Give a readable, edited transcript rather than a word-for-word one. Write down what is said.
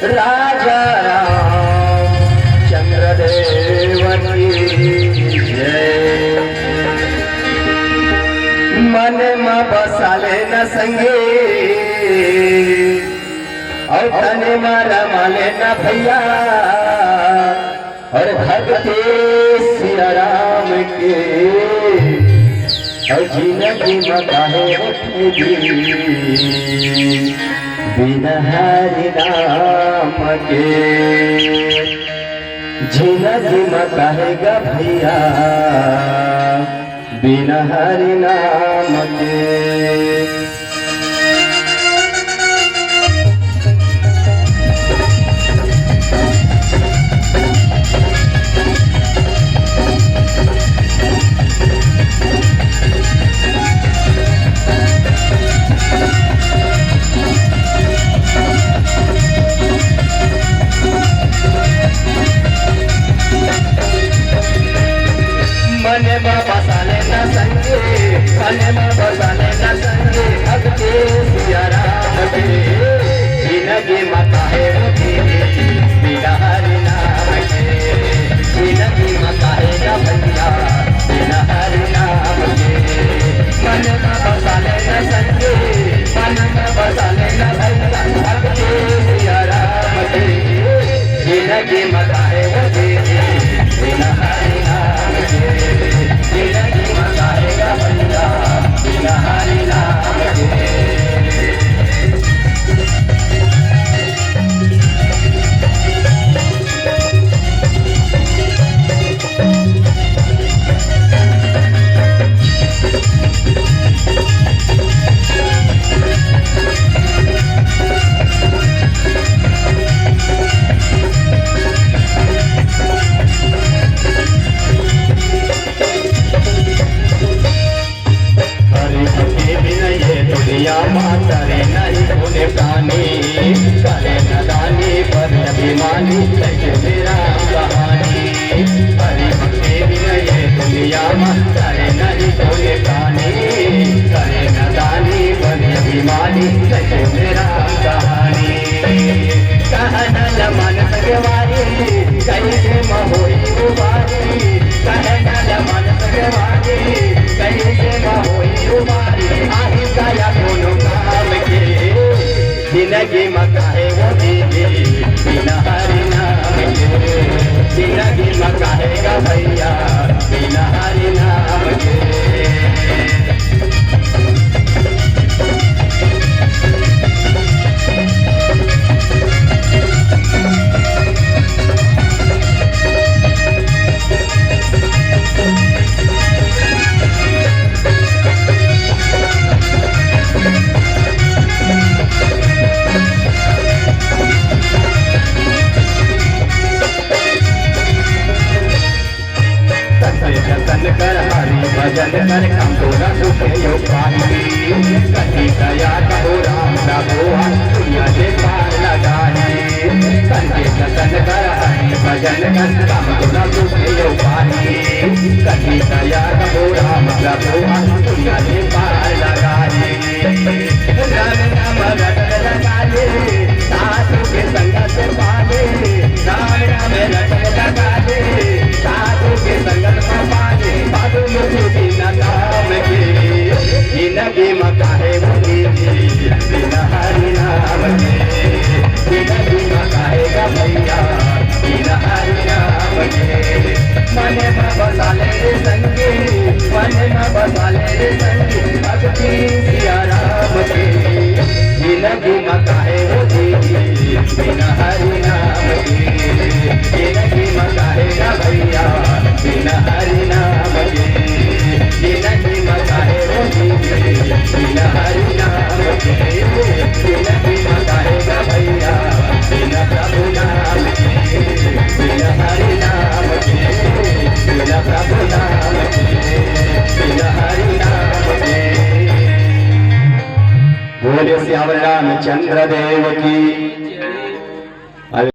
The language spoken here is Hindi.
राजा रामचंद्र देव की जय। मन में बसाले न संगे और तने मारा माले न भैया और भगते सिया राम के और जिंदगी में काहे बिना हरि नाम के जिंदगी में कहेगा भैया बिना हरि नाम के। मन में बसाले न संगे, मन में बसाले न संगे भगते सिया राम के जिंदगी में काहे बिना हरि नाम के जिंदगी में काहे भैया बिना हरि नाम के। मन में बसाले न संगे, मन में बसाले न भैया भगते सिया राम के जिंदगी में काहे बिना हरि नाम के जिंदगी में काहेगा भैया बिना हरि नाम के। करे नहीं कोने प्राणी करे नदानी पर अभिमानी मेरा कहानी हरि भक्ति विनय दुनिया में करे नहीं कोने प्राणी करे नदानी पर अभिमानी मेरा कहानी कहना मन सगवारी कैसे महोई उबारी कहना मन सगवारी कैसे महोई उबारी आही काया दोनों काम के जिंदगी में काहे वो बिना हरि नाम के जिंदगी में काहेगा भैया बिना हरि नाम के। भजन कर काम तोरा सुखे यो पानी कटी दया कहो राम भगवान दुनिया से पार लगाई संजय जतन कर हरि भजन कर काम तोरा सुखे यो पानी कटी दया कहो राम भगवान दुनिया से पार लगाई। राम नाम रटन लगाले साधु के संगत पाले राम नाम रटन लगाले साधु के संगत पाले साधु बिना नाम के जिंदगी में काहे बिना हरि नाम के जिंदगी में काहेगा भैया बिना हरि नाम के। मन में बसाले रे संगे, मन में बसाले रे संगे भक्ति सिया राम के जिंदगी में काहे बिना हरि नाम के जिंदगी में काहेगा भैया बिना हरि नाम के जिंदगी में काहे बिना हरि नाम के जिंदगी में काहेगा भैया बिना प्रभु नाम के बिना हरि नाम के बिना प्रभु नाम के बिना हरि नाम के। बोले श्याम रामचंद्र देव की।